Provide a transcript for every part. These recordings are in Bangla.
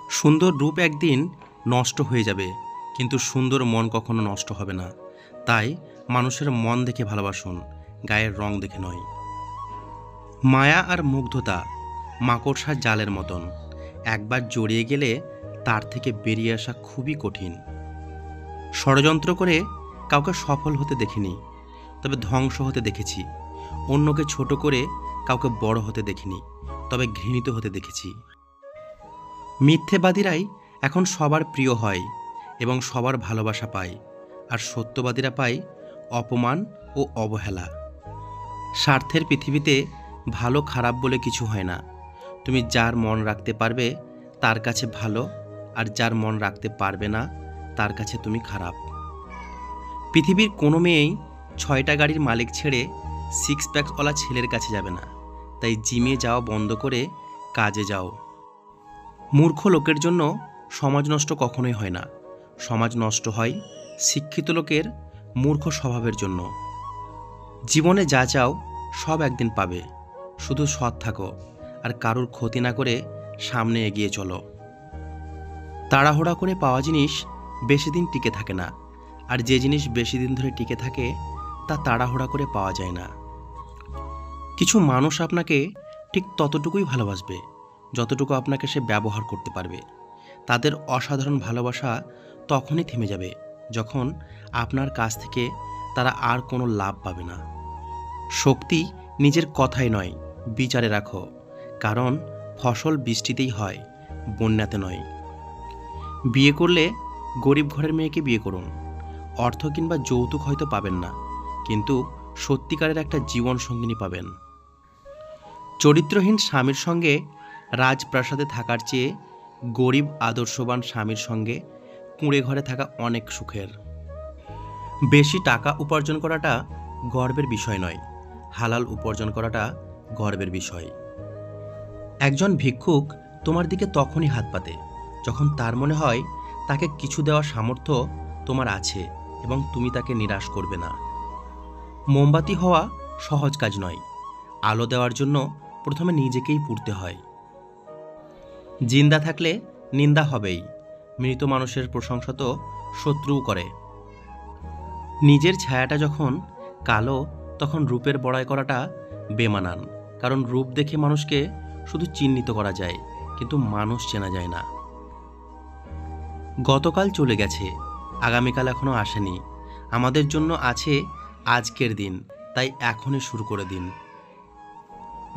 সুন্দর রূপ একদিন নষ্ট হয়ে যাবে, কিন্তু সুন্দর মন কখনো নষ্ট হবে না। তাই মানুষের মন দেখে ভালোবাসুন, গায়ের রং দেখে নয়। মায়া আর মুগ্ধতা মাকড়সার জালের মতন, একবার জড়িয়ে গেলে তার থেকে বেরিয়ে আসা খুবই কঠিন। ষড়যন্ত্র করে কাউকে সফল হতে দেখিনি, তবে ধ্বংস হতে দেখেছি। অন্যকে ছোট করে কাউকে বড় হতে দেখিনি, তবে ঘৃণিত হতে দেখেছি। মিথ্যেবাদীরাই এখন সবার প্রিয় হয় এবং সবার ভালোবাসা পায়, আর সত্যবাদীরা পায় অপমান ও অবহেলা। স্বার্থের পৃথিবীতে ভালো খারাপ বলে কিছু হয় না। তুমি যার মন রাখতে পারবে তার কাছে ভালো, আর যার মন রাখতে পারবে না তার কাছে তুমি খারাপ। পৃথিবীর কোনো মেয়েই 6টা গাড়ির মালিক ছেড়ে 6 প্যাকওয়ালা ছেলের কাছে যাবে না। তাই জিমে যাওয়া বন্ধ করে কাজে যাও। মূর্খ লোকের জন্য সমাজ নষ্ট কখনোই হয় না, সমাজ নষ্ট হয় শিক্ষিত লোকের মূর্খ স্বভাবের জন্য। জীবনে যা চাও সব একদিন পাবে, শুধু সৎ থাকো আর কারোর ক্ষতি না করে সামনে এগিয়ে চলো। তাড়াহুড়া করে পাওয়া জিনিস বেশি দিন টিকে থাকে না, আর যে জিনিস বেশি দিন ধরে টিকে থাকে তা তাড়াহুড়া করে পাওয়া যায় না। কিছু মানুষ আপনাকে ঠিক ততটুকুই ভালোবাসবে যতটুকু আপনাকে সে ব্যবহার করতে পারবে। তাদের অসাধারণ ভালোবাসা তখনই থেমে যাবে যখন আপনার কাছ থেকে তারা আর কোনো লাভ পাবে না। শক্তি নিজের কথাই নয়, বিচারে রাখো, কারণ ফসল বৃষ্টিতেই হয়, বন্যাতে নয়। বিয়ে করলে গরিব ঘরের মেয়েকে বিয়ে করুন। অর্থ কিংবা যৌতুক হয়তো পাবেন না, কিন্তু সত্যিকারের একটা জীবন সঙ্গিনী পাবেন। চরিত্রহীন স্বামীর সঙ্গে রাজপ্রাসাদে থাকার চেয়ে গরিব আদর্শবান স্বামীর সঙ্গে কুঁড়ে ঘরে থাকা অনেক সুখের। বেশি টাকা উপার্জন করাটা গর্বের বিষয় নয়, হালাল উপার্জন করাটা গর্বের বিষয়। একজন ভিক্ষুক তোমার দিকে তখনই হাত পাতে যখন তার মনে হয় তাকে কিছু দেওয়ার সামর্থ্য তোমার আছে এবং তুমি তাকে নিরাশ করবে না। মোমবাতি হওয়া সহজ কাজ নয়, আলো দেওয়ার জন্য প্রথমে নিজেকেই পুড়তে হয়। জিন্দা থাকলে নিন্দা হবেই, মৃত মানুষের প্রশংসা তো শত্রুও করে। নিজের ছায়াটা যখন কালো তখন রূপের বড়াই করাটা বেমানান, কারণ রূপ দেখে মানুষকে শুধু চিহ্নিত করা যায়, কিন্তু মানুষ চেনা যায় না। গতকাল চলে গেছে, আগামীকাল এখনো আসেনি। আমাদের জন্য আছে আজকের দিন, তাই এখনই শুরু করে দিন।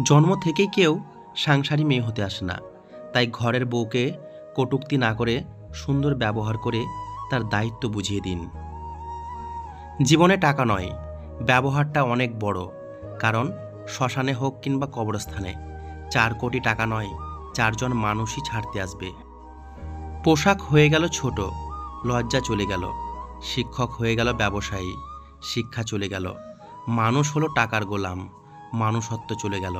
জন্ম থেকেই কেউ সাংসারী মেয়ে হতে আসে না, তাই ঘরের বউকে কটূক্তি না করে সুন্দর ব্যবহার করে তার দায়িত্ব বুঝিয়ে দিন। জীবনে টাকা নয়, ব্যবহারটা অনেক বড়, কারণ শ্মশানে হোক কিংবা কবরস্থানে 4 কোটি টাকা নয়, 4 জন মানুষই ছাড়তে আসবে। পোশাক হয়ে গেল ছোট, লজ্জা চলে গেল। শিক্ষক হয়ে গেল ব্যবসায়ী, শিক্ষা চলে গেল। মানুষ হলো টাকার গোলাম, মানুষত্ব চলে গেল।